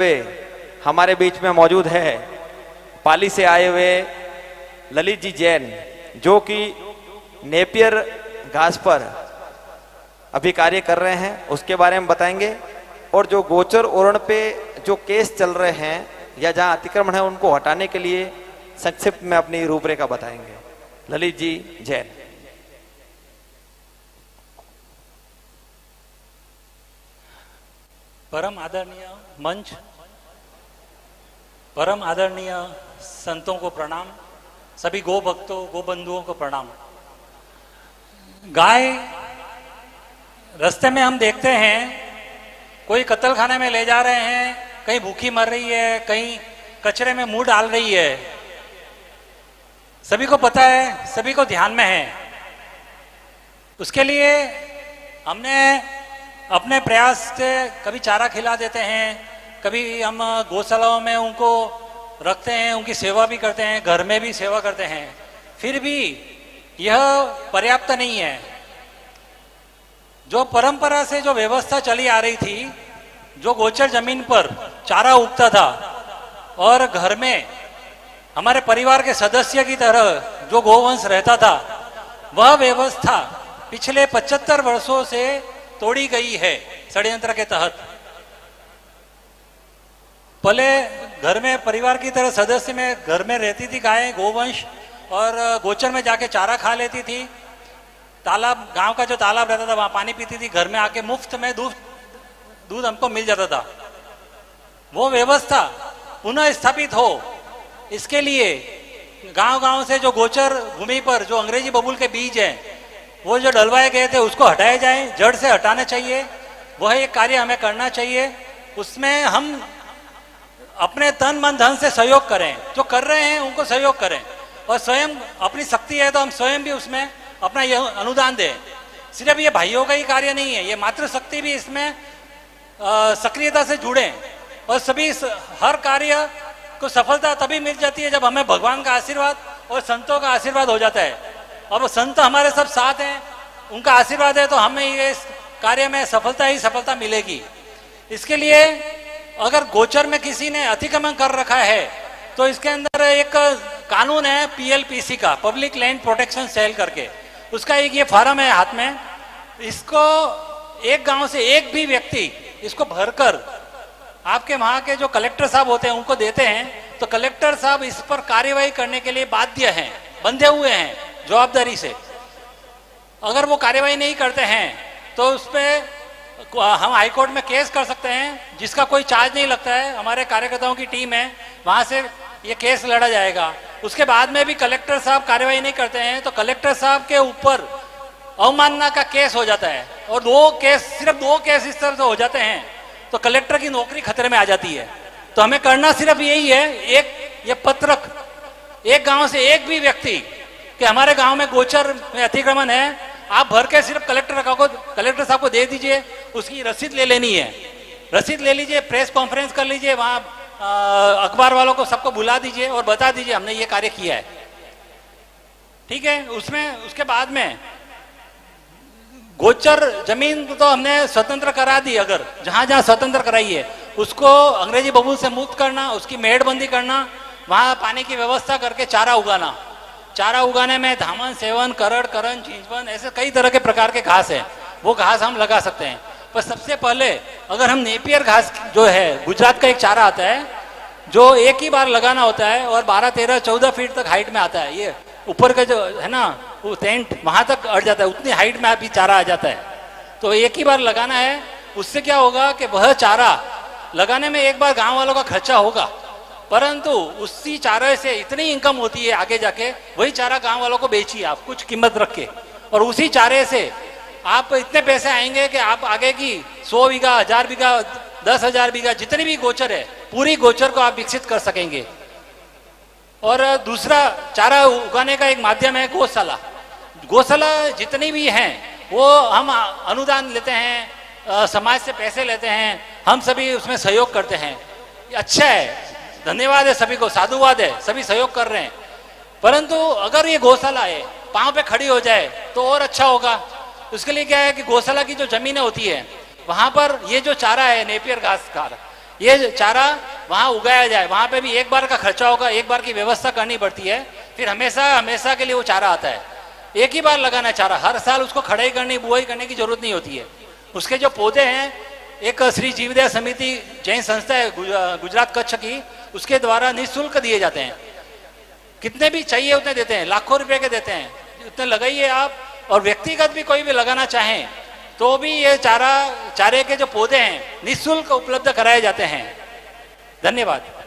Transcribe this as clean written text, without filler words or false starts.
वे हमारे बीच में मौजूद है पाली से आए हुए ललित जी जैन, जो कि नेपियर घास पर अभी कार्य कर रहे हैं, उसके बारे में बताएंगे। और जो गोचर ओरण पे जो केस चल रहे हैं या जहां अतिक्रमण है उनको हटाने के लिए संक्षिप्त में अपनी रूपरेखा बताएंगे। ललित जी जैन। परम आदरणीय मंच, परम आदरणीय संतों को प्रणाम, सभी गो भक्तों गो बंधुओं को प्रणाम। गाय रास्ते में हम देखते हैं, कोई कत्ल खाने में ले जा रहे हैं, कहीं भूखी मर रही है, कहीं कचरे में मुंह डाल रही है। सभी को पता है, सभी को ध्यान में है। उसके लिए हमने अपने प्रयास से कभी चारा खिला देते हैं, कभी हम गौशालाओं में उनको रखते हैं, उनकी सेवा भी करते हैं, घर में भी सेवा करते हैं। फिर भी यह पर्याप्त नहीं है। जो परंपरा से जो व्यवस्था चली आ रही थी, जो गोचर जमीन पर चारा उगता था और घर में हमारे परिवार के सदस्य की तरह जो गोवंश रहता था, वह व्यवस्था पिछले 75 वर्षों से तोड़ी गई है षड्यंत्र के तहत। पहले घर में परिवार की तरह सदस्य में घर में रहती थी गाय गोवंश, और गोचर में जाके चारा खा लेती थी। तालाब, गांव का जो तालाब रहता था वहां पानी पीती थी, घर में आके मुफ्त में दूध हमको मिल जाता था। वो व्यवस्था पुनः स्थापित हो, इसके लिए गांव-गांव से जो गोचर भूमि पर जो अंग्रेजी बबूल के बीज हैं, वो जो डलवाए गए थे उसको हटाए जाए, जड़ से हटाना चाहिए। वह एक कार्य हमें करना चाहिए। उसमें हम अपने तन मन धन से सहयोग करें, जो कर रहे हैं उनको सहयोग करें, और स्वयं अपनी शक्ति है तो हम स्वयं भी उसमें अपना यह अनुदान दें। सिर्फ ये भाइयों का ही कार्य नहीं है, ये मातृशक्ति भी इसमें सक्रियता से जुड़े, और सभी हर कार्य को सफलता तभी मिल जाती है जब हमें भगवान का आशीर्वाद और संतों का आशीर्वाद हो जाता है। और वो संत हमारे सब साथ हैं, उनका आशीर्वाद है तो हमें ये इस कार्य में सफलता ही सफलता मिलेगी। इसके लिए अगर गोचर में किसी ने अतिक्रमण कर रखा है तो इसके अंदर एक कानून है PLPC का, पब्लिक लैंड प्रोटेक्शन सेल करके, उसका एक ये फॉर्म है हाथ में। इसको एक गांव से एक भी व्यक्ति इसको भरकर आपके वहां के जो कलेक्टर साहब होते हैं उनको देते हैं, तो कलेक्टर साहब इस पर कार्यवाही करने के लिए बाध्य हैं, बंधे हुए हैं जवाबदारी से। अगर वो कार्यवाही नहीं करते हैं तो उस पर हम हाईकोर्ट में केस कर सकते हैं, जिसका कोई चार्ज नहीं लगता है। हमारे कार्यकर्ताओं की टीम है, वहां से ये केस लड़ा जाएगा। उसके बाद में भी कलेक्टर साहब कार्यवाही नहीं करते हैं तो कलेक्टर साहब के ऊपर अवमानना का केस हो जाता है, और सिर्फ दो केस इस तरह से हो जाते हैं तो कलेक्टर की नौकरी खतरे में आ जाती है। तो हमें करना सिर्फ यही है, एक ये पत्रक, एक गांव से एक भी व्यक्ति कि हमारे गांव में गोचर में अतिक्रमण है, आप भर के सिर्फ कलेक्टर साहब को दे दीजिए, उसकी रसीद ले लेनी है। रसीद ले लीजिए, प्रेस कॉन्फ्रेंस कर लीजिए, वहां अखबार वालों को सबको बुला दीजिए और बता दीजिए हमने ये कार्य किया है, ठीक है। उसके बाद में गोचर जमीन तो हमने स्वतंत्र करा दी, अगर जहां जहां स्वतंत्र कराई है उसको अंग्रेजी बबूल से मुक्त करना, उसकी मेड़बंदी करना, वहां पानी की व्यवस्था करके चारा उगाना। चारा उगाने में धामन, सेवन, करड़, करण, झींझवन, ऐसे कई तरह के प्रकार के घास है, वो घास हम लगा सकते हैं। पर सबसे पहले अगर हम नेपियर घास जो है, गुजरात का एक चारा आता है जो एक ही बार लगाना होता है और 12, 13, 14 फीट तक हाइट में आता है। ये ऊपर का जो है ना वो टेंट वहां तक अड़ जाता है, उतनी हाइट में अभी चारा आ जाता है। तो एक ही बार लगाना है। उससे क्या होगा कि वह चारा लगाने में एक बार गांव वालों का खर्चा होगा, परंतु उसी चारे से इतनी इनकम होती है आगे जाके, वही चारा गांव वालों को बेचिए आप कुछ कीमत रख के, और उसी चारे से आप इतने पैसे आएंगे कि आप आगे की 100 बीघा, 1000 बीघा, 10,000 बीघा जितनी भी गोचर है, पूरी गोचर को आप विकसित कर सकेंगे। और दूसरा चारा उगाने का एक माध्यम है गौशाला। गौशाला जितनी भी हैं वो हम अनुदान लेते हैं, समाज से पैसे लेते हैं, हम सभी उसमें सहयोग करते हैं। अच्छा है, धन्यवाद है सभी को, साधुवाद है, सभी सहयोग कर रहे हैं। परंतु अगर ये गौशाला है पांव पे खड़ी हो जाए तो और अच्छा होगा। उसके लिए क्या है कि गौशाला की जो जमीनें होती है वहां पर ये जो चारा है नेपियर घास का, ये चारा वहां उगाया जाए, वहां पे भी एक बार का खर्चा होगा, एक बार की व्यवस्था करनी पड़ती है, फिर हमेशा हमेशा के लिए वो चारा आता है। एक ही बार लगाना है चारा, हर साल उसको खड़ाई करनी बुआई करने की जरूरत नहीं होती है। उसके जो पौधे हैं, एक श्री जीवदया समिति जैन संस्था है गुजरात कच्छ की, उसके द्वारा निःशुल्क दिए जाते हैं। कितने भी चाहिए उतने देते हैं, लाखों रुपए के देते हैं, उतने लगाइए आप। और व्यक्तिगत भी कोई भी लगाना चाहें तो भी ये चारे के जो पौधे हैं निःशुल्क उपलब्ध कराए जाते हैं। धन्यवाद।